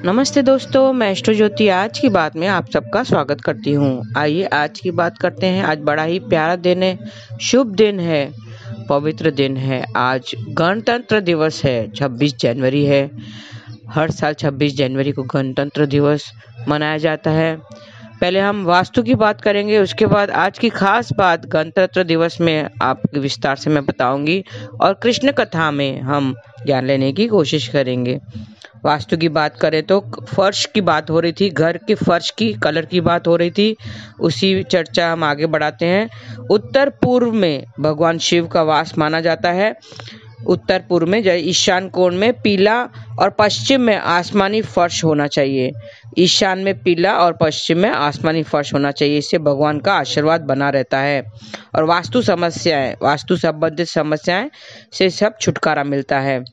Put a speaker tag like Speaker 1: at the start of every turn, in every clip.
Speaker 1: नमस्ते दोस्तों, मैं एस्ट्रो ज्योति आज की बात में आप सबका स्वागत करती हूँ। आइए आज की बात करते हैं। आज बड़ा ही प्यारा दिन है, शुभ दिन है, पवित्र दिन है। आज गणतंत्र दिवस है, 26 जनवरी है। हर साल 26 जनवरी को गणतंत्र दिवस मनाया जाता है। पहले हम वास्तु की बात करेंगे, उसके बाद आज की खास बात गणतंत्र दिवस में आपके विस्तार से मैं बताऊंगी और कृष्ण कथा में हम ज्ञान लेने की कोशिश करेंगे। वास्तु की बात करें तो फर्श की बात हो रही थी, घर की फर्श की कलर की बात हो रही थी, उसी चर्चा हम आगे बढ़ाते हैं। उत्तर पूर्व में भगवान शिव का वास माना जाता है। उत्तर पूर्व में ईशान कोण में पीला और पश्चिम में आसमानी फर्श होना चाहिए। ईशान में पीला और पश्चिम में आसमानी फर्श होना चाहिए, इससे भगवान का आशीर्वाद बना रहता है और वास्तु संबंधित समस्याएं से सब छुटकारा मिलता है।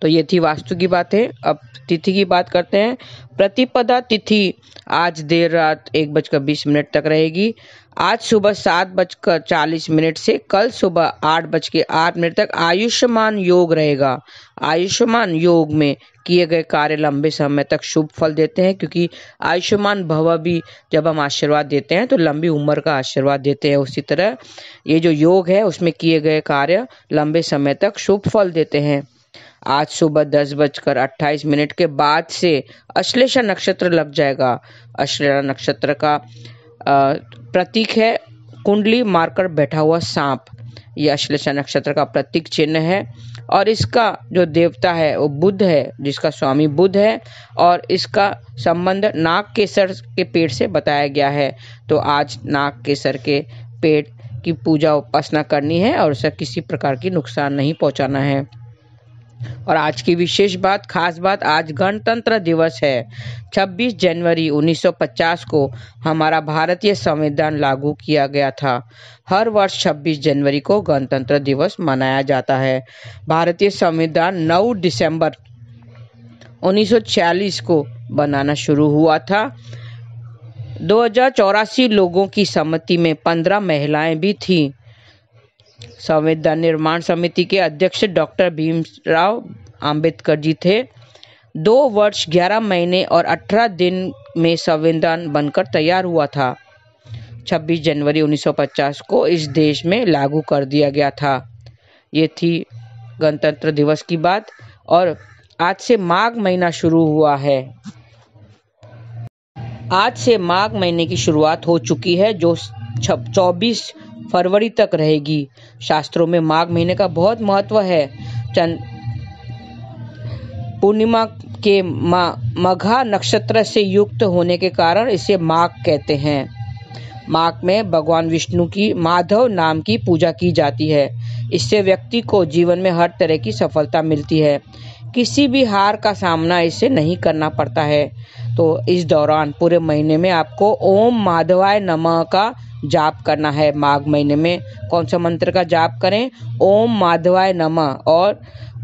Speaker 1: तो ये थी वास्तु की बातें। अब तिथि की बात करते हैं। प्रतिपदा तिथि आज देर रात 1:20 तक रहेगी। आज सुबह 7:40 से कल सुबह 8:08 तक आयुष्मान योग रहेगा। आयुष्मान योग में किए गए कार्य लंबे समय तक शुभ फल देते हैं, क्योंकि आयुष्मान भव भी जब हम आशीर्वाद देते हैं तो लंबी उम्र का आशीर्वाद देते हैं। उसी तरह ये जो योग है उसमें किए गए कार्य लंबे समय तक शुभ फल देते हैं। आज सुबह 10:28 के बाद से अश्लेषा नक्षत्र लग जाएगा। अश्लेषा नक्षत्र का प्रतीक है कुंडली मारकर बैठा हुआ सांप। यह अश्लेषा नक्षत्र का प्रतीक चिन्ह है और इसका जो देवता है वो बुध है, जिसका स्वामी बुध है, और इसका संबंध नाग केसर के पेड़ से बताया गया है। तो आज नाग केसर के पेड़ की पूजा उपासना करनी है और उसे किसी प्रकार की नुकसान नहीं पहुंचाना है। और आज की विशेष बात, खास बात, आज गणतंत्र दिवस है। 26 जनवरी 1950 को हमारा भारतीय संविधान लागू किया गया था। हर वर्ष 26 जनवरी को गणतंत्र दिवस मनाया जाता है। भारतीय संविधान 9 दिसंबर 1946 को बनाना शुरू हुआ था। 2084 लोगों की सम्मति में 15 महिलाएं भी थीं। संविधान निर्माण समिति के अध्यक्ष डॉक्टर भीमराव अंबेडकर जी थे। 2 वर्ष 11 महीने और 18 दिन में संविधान बनकर तैयार हुआ था। 26 जनवरी 1950 को इस देश में लागू कर दिया गया था। ये थी गणतंत्र दिवस की बात। और आज से माघ महीना शुरू हुआ है। आज से माघ महीने की शुरुआत हो चुकी है, जो 24 फरवरी तक रहेगी। शास्त्रों में माघ महीने का बहुत महत्व है। पूर्णिमा के मघा नक्षत्र से युक्त होने के कारण इसे माघ कहते हैं। माघ में भगवान विष्णु की माधव नाम की पूजा की जाती है। इससे व्यक्ति को जीवन में हर तरह की सफलता मिलती है। किसी भी हार का सामना इससे नहीं करना पड़ता है। तो इस दौरान पूरे महीने में आपको ओम माधवाय नमः का जाप करना है। माघ महीने में कौन सा मंत्र का जाप करें? ओम माधवाय नमः।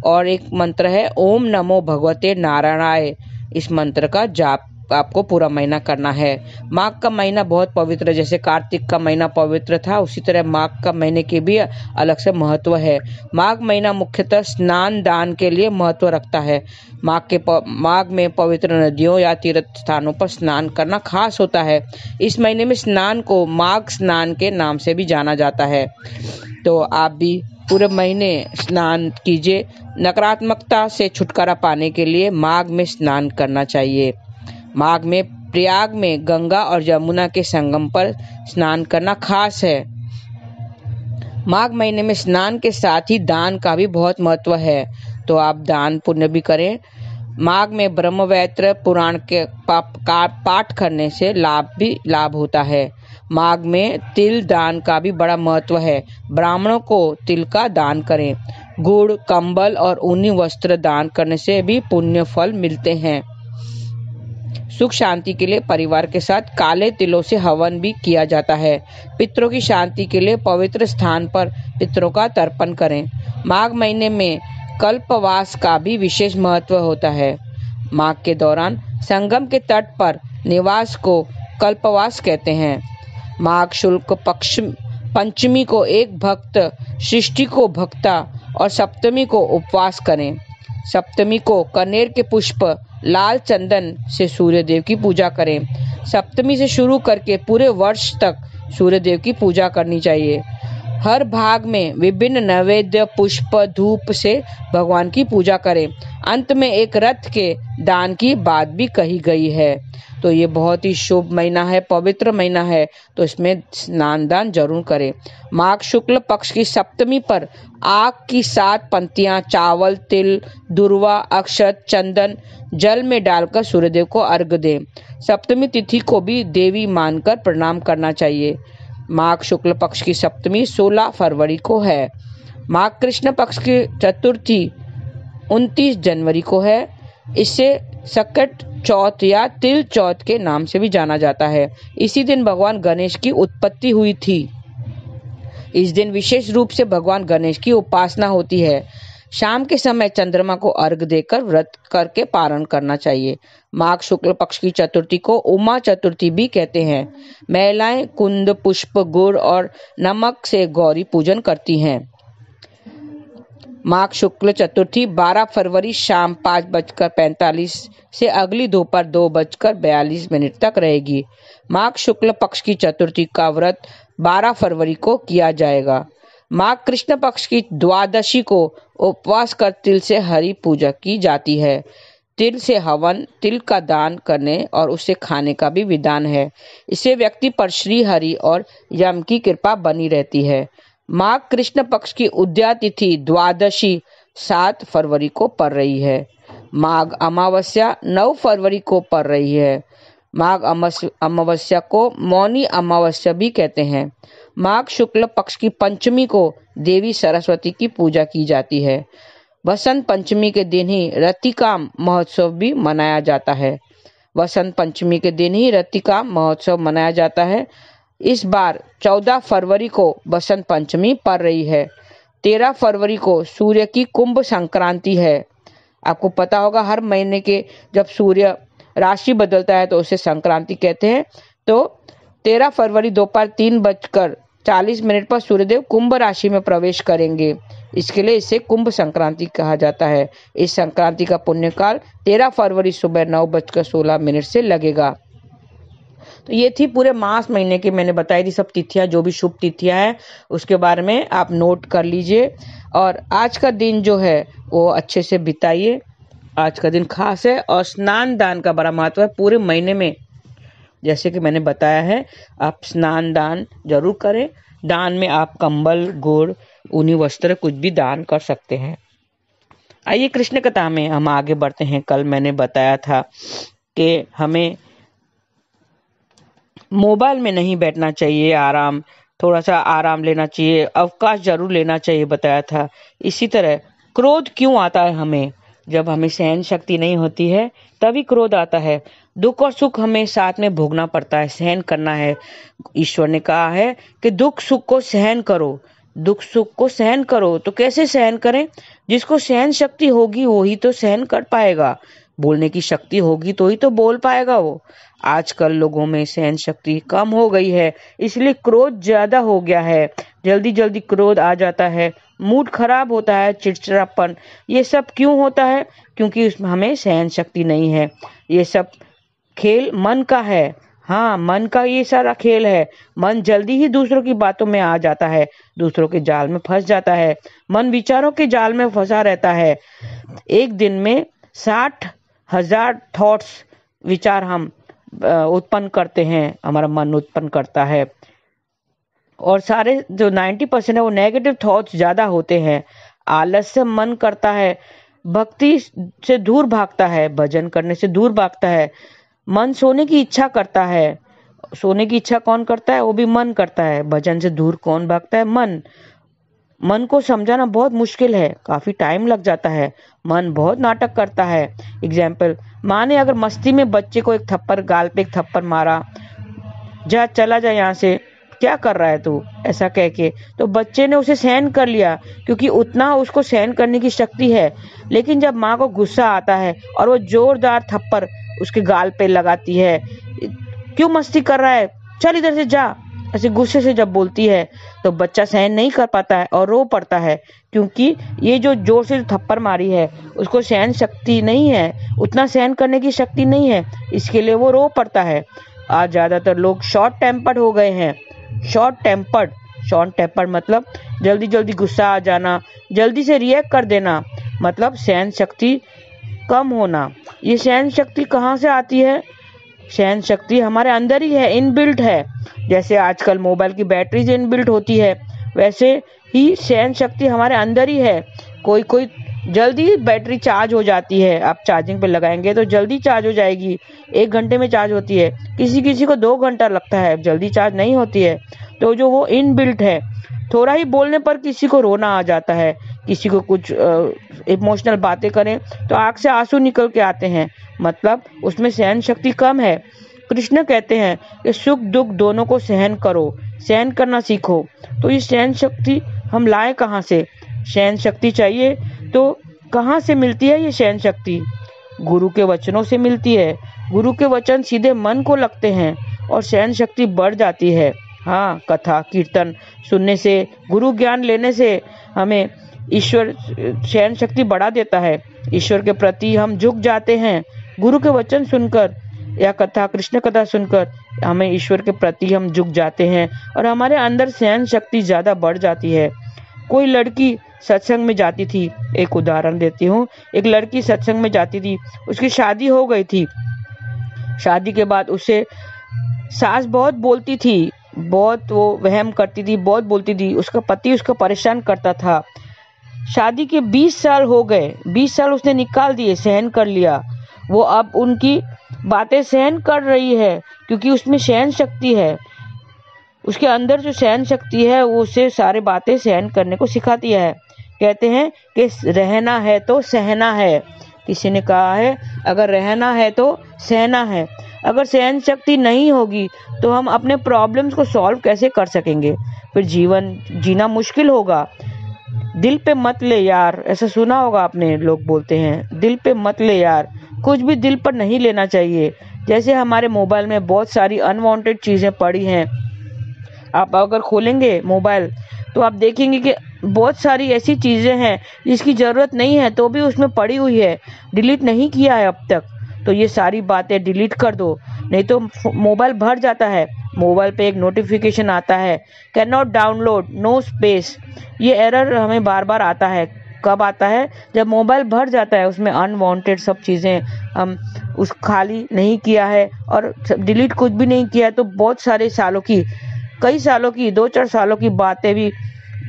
Speaker 1: और एक मंत्र है ओम नमो भगवते नारायणाय। इस मंत्र का जाप आपको पूरा महीना करना है। माघ का महीना बहुत पवित्र है। जैसे कार्तिक का महीना पवित्र था, उसी तरह माघ का महीने के भी अलग से महत्व है। माघ महीना मुख्यतः स्नान दान के लिए महत्व रखता है। माघ में पवित्र नदियों या तीर्थ स्थानों पर स्नान करना खास होता है। इस महीने में स्नान को माघ स्नान के नाम से भी जाना जाता है। तो आप भी पूरे महीने स्नान कीजिए। नकारात्मकता से छुटकारा पाने के लिए माघ में स्नान करना चाहिए। माघ में प्रयाग में गंगा और यमुना के संगम पर स्नान करना खास है। माघ महीने में स्नान के साथ ही दान का भी बहुत महत्व है, तो आप दान पुण्य भी करें। माघ में ब्रह्मवैवर्त पुराण के पाठ करने से लाभ होता है। माघ में तिल दान का भी बड़ा महत्व है। ब्राह्मणों को तिल का दान करें। गुड़, कंबल और ऊनी वस्त्र दान करने से भी पुण्य फल मिलते हैं। सुख शांति के लिए परिवार के साथ काले तिलों से हवन भी किया जाता है। पितरों की शांति के लिए पवित्र स्थान पर पितरों का तर्पण करें। माघ महीने में कल्पवास का भी विशेष महत्व होता है। माघ के दौरान संगम के तट पर निवास को कल्पवास कहते हैं। माघ शुक्ल पक्ष पंचमी को एक भक्त, षष्ठी को भक्ता और सप्तमी को उपवास करें। सप्तमी को कनेर के पुष्प, लाल चंदन से सूर्य देव की पूजा करें। सप्तमी से शुरू करके पूरे वर्ष तक सूर्य देव की पूजा करनी चाहिए। हर भाग में विभिन्न नैवेद्य, पुष्प, धूप से भगवान की पूजा करें। अंत में एक रथ के दान की बात भी कही गई है। तो ये बहुत ही शुभ महीना है, पवित्र महीना है, तो इसमें स्नान दान जरूर करें। माघ शुक्ल पक्ष की सप्तमी पर आग की 7 पंक्तियां चावल, तिल, दुर्वा, अक्षत, चंदन जल में डालकर सूर्यदेव को अर्घ्य दें। सप्तमी तिथि को भी देवी मानकर प्रणाम करना चाहिए। माघ शुक्ल पक्ष की सप्तमी 16 फरवरी को है। माघ कृष्ण पक्ष की चतुर्थी 29 जनवरी को है। इसे सकट चौथ या तिल चौथ के नाम से भी जाना जाता है। इसी दिन भगवान गणेश की उत्पत्ति हुई थी। इस दिन विशेष रूप से भगवान गणेश की उपासना होती है। शाम के समय चंद्रमा को अर्घ्य देकर व्रत करके पारण करना चाहिए। माघ शुक्ल पक्ष की चतुर्थी को उमा चतुर्थी भी कहते हैं। महिलाएं कुंद, पुष्प, गुड़ और नमक से गौरी पूजन करती हैं। माघ शुक्ल चतुर्थी 12 फरवरी शाम 5:45 से अगली दोपहर 2:42 तक रहेगी। माघ शुक्ल पक्ष की चतुर्थी का व्रत 12 फरवरी को किया जाएगा। माघ कृष्ण पक्ष की द्वादशी को उपवास कर तिल से हरि पूजा की जाती है। तिल से हवन, तिल का दान करने और उसे खाने का भी विधान है। इससे व्यक्ति पर श्री हरि और यम की कृपा बनी रहती है। माघ कृष्ण पक्ष की उद्या तिथि द्वादशी 7 फरवरी को पड़ रही है। माघ अमावस्या 9 फरवरी को पड़ रही है। माघ अमावस्या को मौनी अमावस्या भी कहते हैं। माघ शुक्ल पक्ष की पंचमी को देवी सरस्वती की पूजा की जाती है। वसंत पंचमी के दिन ही रतिकाम महोत्सव भी मनाया जाता है। वसंत पंचमी के दिन ही रतिकाम महोत्सव मनाया जाता है। इस बार 14 फरवरी को बसंत पंचमी पड़ रही है। 13 फरवरी को सूर्य की कुंभ संक्रांति है। आपको पता होगा हर महीने के जब सूर्य राशि बदलता है तो उसे संक्रांति कहते हैं। तो 13 फरवरी दोपहर 3:40 पर सूर्यदेव कुंभ राशि में प्रवेश करेंगे। इसके लिए इसे कुंभ संक्रांति कहा जाता है। इस संक्रांति का पुण्यकाल 13 फरवरी सुबह 9:16 से लगेगा। तो ये थी पूरे मास महीने की मैंने बताई थी सब तिथियां, जो भी शुभ तिथियां हैं उसके बारे में आप नोट कर लीजिए। और आज का दिन जो है वो अच्छे से बिताइए। आज का दिन खास है और स्नान दान का बड़ा महत्व है पूरे महीने में। जैसे कि मैंने बताया है, आप स्नान दान जरूर करें। दान में आप कंबल, गुड़, ऊनी वस्त्र कुछ भी दान कर सकते हैं। आइए कृष्ण कथा में हम आगे बढ़ते हैं। कल मैंने बताया था कि हमें मोबाइल में नहीं बैठना चाहिए, थोड़ा सा आराम लेना चाहिए, अवकाश जरूर लेना चाहिए बताया था। इसी तरह क्रोध क्यों आता है हमें? जब हमें सहन शक्ति नहीं होती है तभी क्रोध आता है। दुख और सुख हमें साथ में भोगना पड़ता है, सहन करना है। ईश्वर ने कहा है कि दुख सुख को सहन करो, दुख सुख को सहन करो। तो कैसे सहन करें? जिसको सहन शक्ति होगी वही तो सहन कर पाएगा। बोलने की शक्ति होगी तो ही तो बोल पाएगा वो। आजकल लोगों में सहन शक्ति कम हो गई है, इसलिए क्रोध ज्यादा हो गया है। जल्दी जल्दी क्रोध आ जाता है, मूड खराब होता है, चिड़चिड़ापन। ये सब क्यों होता है? क्योंकि उसमें हमें सहन शक्ति नहीं है। ये सब खेल मन का है। हाँ, मन का ये सारा खेल है। मन जल्दी ही दूसरों की बातों में आ जाता है, दूसरों के जाल में फंस जाता है। मन विचारों के जाल में फंसा रहता है। एक दिन में 60,000 थॉट्स, विचार हम उत्पन्न करते हैं, हमारा मन उत्पन्न करता है। और सारे जो 90% है वो नेगेटिव थॉट्स ज्यादा होते हैं। आलस से मन करता है, भक्ति से दूर भागता है, भजन करने से दूर भागता है। मन सोने की इच्छा करता है। सोने की इच्छा कौन करता है? वो भी मन करता है। भजन से दूर कौन भागता है? मन। मन को समझाना बहुत मुश्किल है, काफी टाइम लग जाता है। मन बहुत नाटक करता है। एग्जाम्पल, माँ ने अगर मस्ती में बच्चे को एक थप्पड़, गाल पे एक थप्पड़ मारा, जा चला जा यहाँ से, क्या कर रहा है तू, ऐसा कह के, तो बच्चे ने उसे सहन कर लिया क्योंकि उतना उसको सहन करने की शक्ति है। लेकिन जब माँ को गुस्सा आता है और वो जोरदार थप्पड़ उसके गाल पे लगाती है, क्यों मस्ती कर रहा है, चल इधर से जा, ऐसे गुस्से से जब बोलती है तो बच्चा सहन नहीं कर पाता है और रो पड़ता है, क्योंकि ये जो जोर से थप्पड़ मारी है उसको सहन शक्ति नहीं है, उतना सहन करने की शक्ति नहीं है, इसके लिए वो रो पड़ता है। आज ज्यादातर लोग शॉर्ट टेम्पर्ड हो गए हैं। शॉर्ट टेम्पर्ड मतलब जल्दी जल्दी गुस्सा आ जाना, जल्दी से रिएक्ट कर देना, मतलब सहन शक्ति कम होना। ये सहन शक्ति कहाँ से आती है? सहन शक्ति हमारे अंदर ही है, इनबिल्ट है। जैसे आजकल मोबाइल की बैटरीज इनबिल्ट होती है, वैसे ही सहन शक्ति हमारे अंदर ही है। कोई कोई जल्दी बैटरी चार्ज हो जाती है, आप चार्जिंग पे लगाएंगे तो जल्दी चार्ज हो जाएगी, 1 घंटे में चार्ज होती है। किसी किसी को 2 घंटा लगता है, जल्दी चार्ज नहीं होती है। तो जो वो इनबिल्ट है, थोड़ा ही बोलने पर किसी को रोना आ जाता है, किसी को कुछ इमोशनल बातें करें तो आंख से आंसू निकल के आते हैं, मतलब उसमें सहन शक्ति कम है। कृष्ण कहते हैं कि सुख दुख दोनों को सहन करो, सहन करना सीखो। तो ये सहन शक्ति हम लाए कहाँ से? सहन शक्ति चाहिए तो कहाँ से मिलती है ये सहन शक्ति? गुरु के वचनों से मिलती है। गुरु के वचन सीधे मन को लगते हैं और सहन शक्ति बढ़ जाती है। हाँ, कथा कीर्तन सुनने से, गुरु ज्ञान लेने से हमें ईश्वर सहन शक्ति बढ़ा देता है। ईश्वर के प्रति हम झुक जाते हैं। गुरु के वचन सुनकर या कथा, कृष्ण कथा सुनकर हमें ईश्वर के प्रति हम झुक जाते हैं और हमारे अंदर सहन शक्ति ज्यादा बढ़ जाती है। कोई लड़की सत्संग में जाती थी, एक उदाहरण देती हूँ। एक लड़की सत्संग में जाती थी, उसकी शादी हो गई थी। शादी के बाद उससे सास बहुत बोलती थी, बहुत वो वहम करती थी, बहुत बोलती थी। उसका पति उसको परेशान करता था। शादी के 20 साल हो गए, 20 साल उसने निकाल दिए, सहन कर लिया। वो अब उनकी बातें सहन कर रही है क्योंकि उसमें सहन शक्ति है। उसके अंदर जो सहन शक्ति है वो उसे सारे बातें सहन करने को सिखाती है। कहते हैं कि रहना है तो सहना है। किसी ने कहा है अगर रहना है तो सहना है। अगर सहन शक्ति नहीं होगी तो हम अपने प्रॉब्लम्स को सॉल्व कैसे कर सकेंगे? फिर जीवन जीना मुश्किल होगा। दिल पे मत ले यार, ऐसा सुना होगा आपने, लोग बोलते हैं दिल पे मत ले यार। कुछ भी दिल पर नहीं लेना चाहिए। जैसे हमारे मोबाइल में बहुत सारी अनवांटेड चीजें पड़ी हैं। आप अगर खोलेंगे मोबाइल तो आप देखेंगे कि बहुत सारी ऐसी चीजें हैं जिसकी जरूरत नहीं है तो भी उसमें पड़ी हुई है, डिलीट नहीं किया है अब तक। तो ये सारी बातें डिलीट कर दो, नहीं तो मोबाइल भर जाता है। मोबाइल पे एक नोटिफिकेशन आता है, can not download, no space. ये एरर हमें बार बार आता है। कब आता है? जब मोबाइल भर जाता है, उसमें अनवांटेड सब चीजें हम उस खाली नहीं किया है और डिलीट कुछ भी नहीं किया है, तो बहुत सारे सालों की, कई सालों की, 2-4 सालों की बातें भी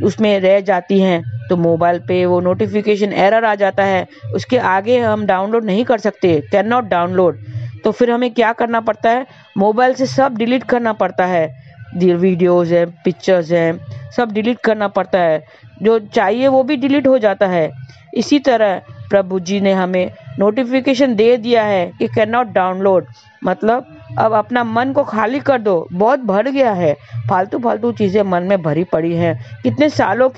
Speaker 1: उसमें रह जाती हैं। तो मोबाइल पे वो नोटिफिकेशन एरर आ जाता है, उसके आगे हम डाउनलोड नहीं कर सकते, कैन नॉट डाउनलोड। तो फिर हमें क्या करना पड़ता है? मोबाइल से सब डिलीट करना पड़ता है। वीडियोस है, पिक्चर्स है, सब डिलीट करना पड़ता है। जो चाहिए वो भी डिलीट हो जाता है। इसी तरह प्रभु जी ने हमें नोटिफिकेशन दे दिया है कि कैन नॉट डाउनलोड, मतलब अब अपना मन को खाली कर दो, बहुत भर गया है, फालतू फालतू चीजें मन में भरी पड़ी हैं। इतने सालों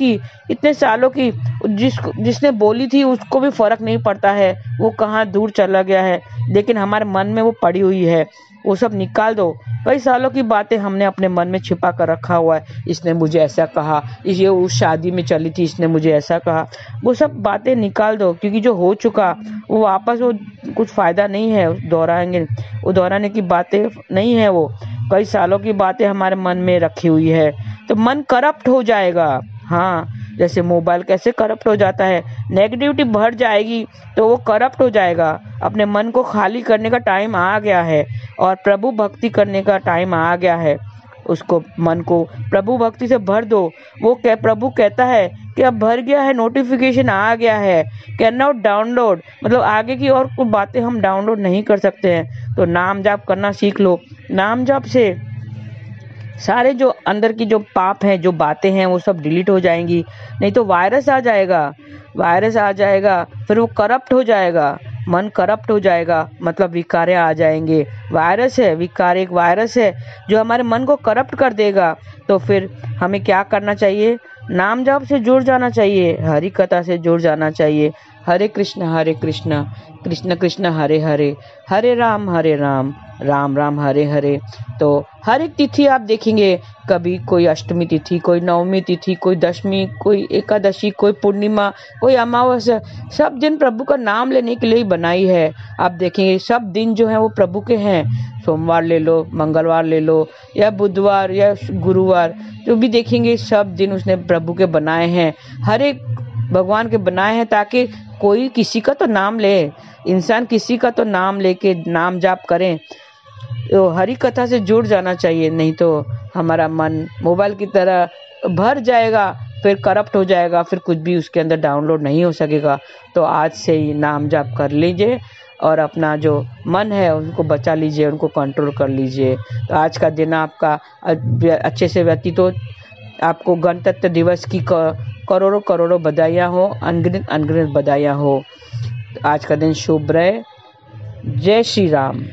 Speaker 1: की जिसने बोली थी उसको भी फर्क नहीं पड़ता है, वो कहाँ दूर चला गया है, लेकिन हमारे मन में वो पड़ी हुई है, वो सब निकाल दो। कई सालों की बातें हमने अपने मन में छिपा कर रखा हुआ है। इसने मुझे ऐसा कहा, ये उस शादी में चली थी, इसने मुझे ऐसा कहा। वो सब बातें निकाल दो, क्योंकि जो हो चुका वो वापस वो कुछ फायदा नहीं है दोहराएंगे, वो दोहराने की बातें नहीं है। वो कई सालों की बातें हमारे मन में रखी हुई है, तो मन करप्ट हो जाएगा। हाँ, जैसे मोबाइल कैसे करप्ट हो जाता है, नेगेटिविटी बढ़ जाएगी तो वो करप्ट हो जाएगा। अपने मन को खाली करने का टाइम आ गया है और प्रभु भक्ति करने का टाइम आ गया है। उसको मन को प्रभु भक्ति से भर दो। वो प्रभु कहता है कि अब भर गया है, नोटिफिकेशन आ गया है, कैन नॉट डाउनलोड, मतलब आगे की और कुछ बातें हम डाउनलोड नहीं कर सकते हैं। तो नाम जाप करना सीख लो। नाम जाप से सारे जो अंदर की जो पाप हैं, जो बातें हैं, वो सब डिलीट हो जाएंगी। नहीं तो वायरस आ जाएगा, फिर वो करप्ट हो जाएगा, मन करप्ट हो जाएगा, मतलब विकारे आ जाएंगे। वायरस है, विकार एक वायरस है जो हमारे मन को करप्ट कर देगा। तो फिर हमें क्या करना चाहिए? नाम जाप से जुड़ जाना चाहिए, हरि कथा से जुड़ जाना चाहिए। हरे कृष्ण कृष्ण कृष्ण हरे हरे, हरे राम राम राम हरे हरे। तो हर एक तिथि आप देखेंगे, कभी कोई अष्टमी तिथि, कोई नवमी तिथि, कोई दशमी, कोई एकादशी, कोई पूर्णिमा, कोई अमावस्या, सब दिन प्रभु का नाम लेने के लिए ही बनाई है। आप देखेंगे सब दिन जो है वो प्रभु के हैं। सोमवार ले लो, मंगलवार ले लो, या बुधवार या गुरुवार, जो भी देखेंगे सब दिन उसने प्रभु के बनाए हैं। हर एक भगवान के बनाए हैं ताकि कोई किसी का तो नाम ले, इंसान किसी का तो नाम लेके नाम जाप करें, तो हरि कथा से जुड़ जाना चाहिए। नहीं तो हमारा मन मोबाइल की तरह भर जाएगा, फिर करप्ट हो जाएगा, फिर कुछ भी उसके अंदर डाउनलोड नहीं हो सकेगा। तो आज से ही नाम जाप कर लीजिए और अपना जो मन है उनको बचा लीजिए, उनको कंट्रोल कर लीजिए। तो आज का दिन आपका अच्छे से व्यतीत हो। आपको गणतंत्र दिवस की करोड़ों करोड़ों बधाइयाँ हो, अनगिनत अनगिनत बधाइयाँ हो। आज का दिन शुभ रहे। जय श्री राम।